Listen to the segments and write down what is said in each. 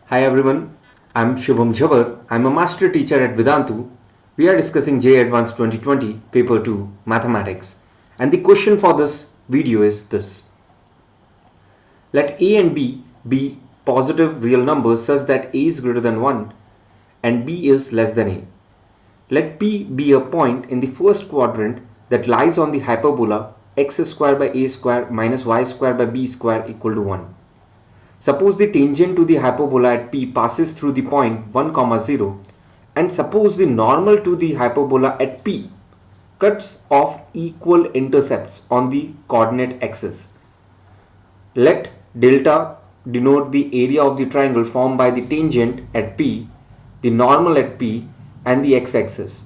Hi everyone, I'm Shubham Jhabbar. I'm a master teacher at Vedantu. We are discussing J Advanced 2020 Paper 2 Mathematics. And the question for this video is this. Let A and B be positive real numbers such that A is greater than 1 and B is less than A. Let P be a point in the first quadrant that lies on the hyperbola x square by a square minus y square by b square equal to 1. Suppose the tangent to the hyperbola at P passes through the point 1, 0 and suppose the normal to the hyperbola at P cuts off equal intercepts on the coordinate axis. Let delta denote the area of the triangle formed by the tangent at P, the normal at P and the x-axis.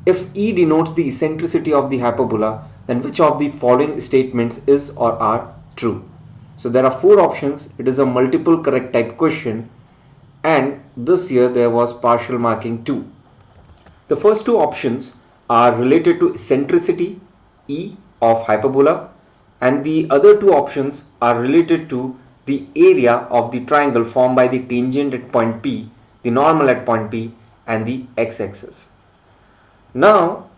If E denotes the eccentricity of the hyperbola, then which of the following statements is or are true? So there are four options. It is a multiple correct type question, and this year there was partial marking too. The first two options are related to eccentricity E of hyperbola, and the other two options are related to the area of the triangle formed by the tangent at point P, the normal at point P and the x-axis. Now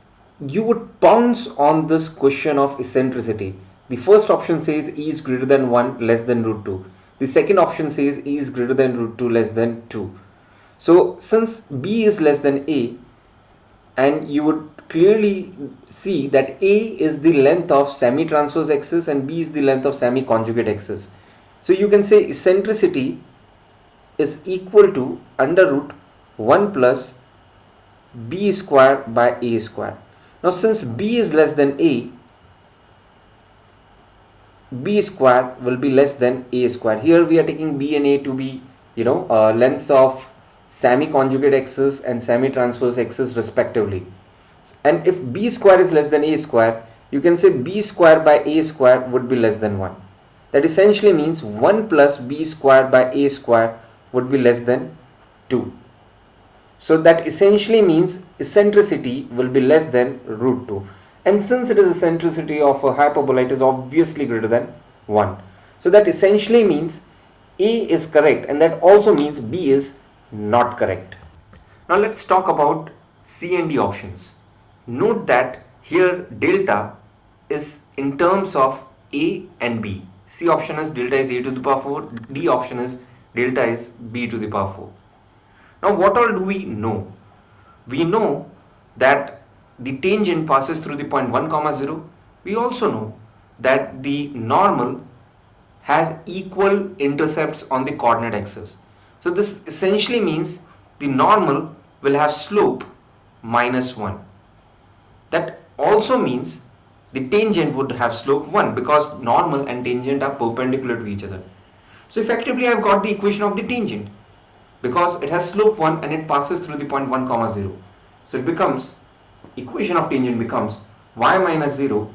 you would pounce on this question of eccentricity. The first option says E is greater than 1 less than root 2. The second option says E is greater than root 2 less than 2. So since B is less than A, and you would clearly see that A is the length of semi-transverse axis and B is the length of semi-conjugate axis. So you can say eccentricity is equal to under root 1 plus B square by A square. Now since B is less than A, B square will be less than A square. Here we are taking B and A to be lengths of semi-conjugate axis and semi-transverse axis respectively. And if B square is less than A square, you can say B square by A square would be less than 1. That essentially means 1 plus B square by A square would be less than 2. So that essentially means eccentricity will be less than root 2. And since it is eccentricity of a hyperbola, it is obviously greater than 1. So that essentially means A is correct, and that also means B is not correct. Now let's talk about C and D options. Note that here delta is in terms of A and B. C option is delta is A to the power 4, D option is delta is B to the power 4. Now what all do we know? We know that the tangent passes through the point 1, 0. We also know that the normal has equal intercepts on the coordinate axis. So this essentially means the normal will have slope -1. That also means the tangent would have slope 1 because normal and tangent are perpendicular to each other. So effectively I have got the equation of the tangent because it has slope 1 and it passes through the point 1, 0. So it becomes, equation of tangent becomes y minus 0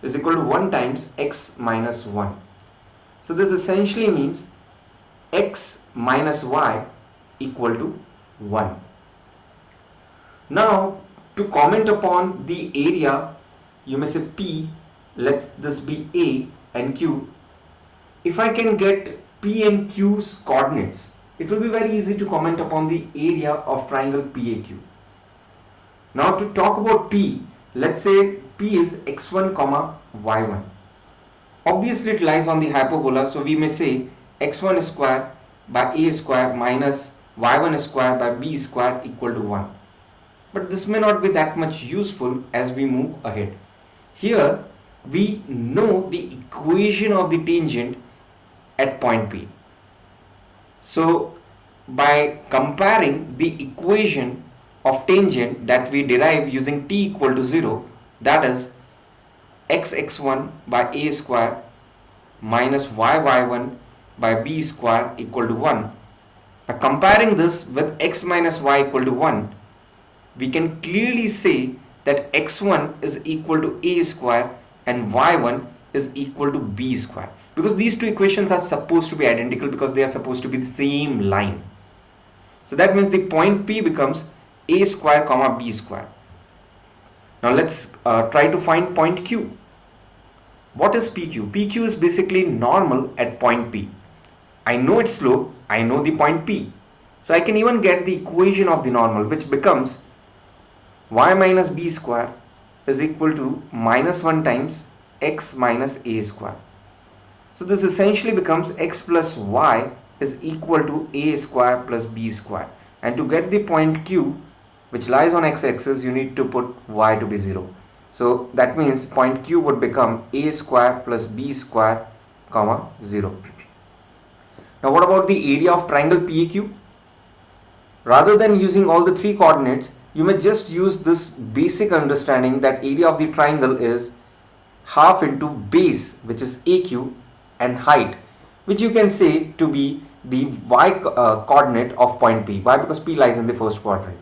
is equal to 1 times x minus 1. So this essentially means x minus y equal to 1. Now to comment upon the area, you may say P, let this be A and Q. If I can get P and Q's coordinates, it will be very easy to comment upon the area of triangle PAQ. Now to talk about P, let's say P is x1, y1. Obviously it lies on the hyperbola, so we may say x1 square by a square minus y1 square by b square equal to 1. But this may not be that much useful as we move ahead. Here we know the equation of the tangent at point P. So by comparing the equation of tangent that we derive using t equal to 0, that is x1 by a square minus y1 by b square equal to 1. By comparing this with x minus y equal to 1, we can clearly say that x1 is equal to a square and y1 is equal to b square, because these two equations are supposed to be identical because they are supposed to be the same line. So that means the point P becomes a square comma b square. Now let's try to find point Q. What is PQ? PQ is basically normal at point P. I know its slope, I know the point P. So I can even get the equation of the normal, which becomes y minus b square is equal to minus 1 times x minus a square. So this essentially becomes x plus y is equal to a square plus b square. And to get the point Q, which lies on x-axis, you need to put y to be 0. So that means point Q would become a square plus b square comma 0. Now what about the area of triangle PAQ? Rather than using all the three coordinates, you may just use this basic understanding that area of the triangle is half into base, which is AQ, and height, which you can say to be the y coordinate of point P. Why? Because P lies in the first quadrant.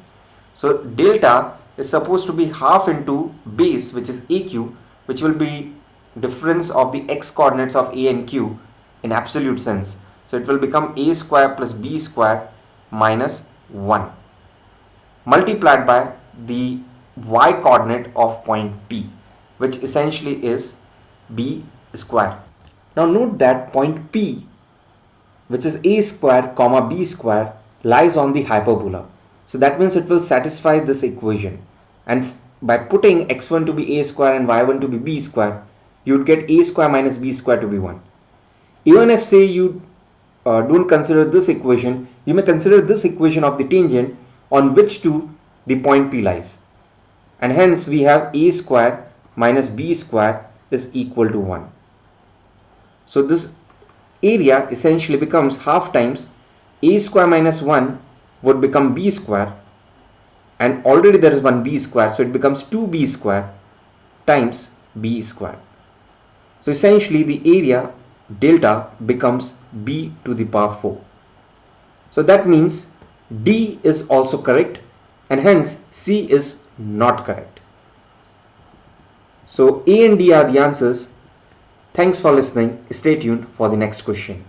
So delta is supposed to be half into base, which is AQ, which will be difference of the x coordinates of A and Q in absolute sense. So it will become a square plus b square minus 1 multiplied by the y coordinate of point P, which essentially is b square. Now note that point P, which is a square comma b square, lies on the hyperbola. So that means it will satisfy this equation, and by putting x1 to be a square and y1 to be b square, you would get a square minus b square to be 1. Even if say you don't consider this equation, you may consider this equation of the tangent on which to the point P lies, and hence we have a square minus b square is equal to 1. So this area essentially becomes half times a square minus 1 would become b square, and already there is one b square, so it becomes 2b square times b square. So essentially the area delta becomes b to the power 4. So that means D is also correct, and hence C is not correct. So A and D are the answers. Thanks for listening. Stay tuned for the next question.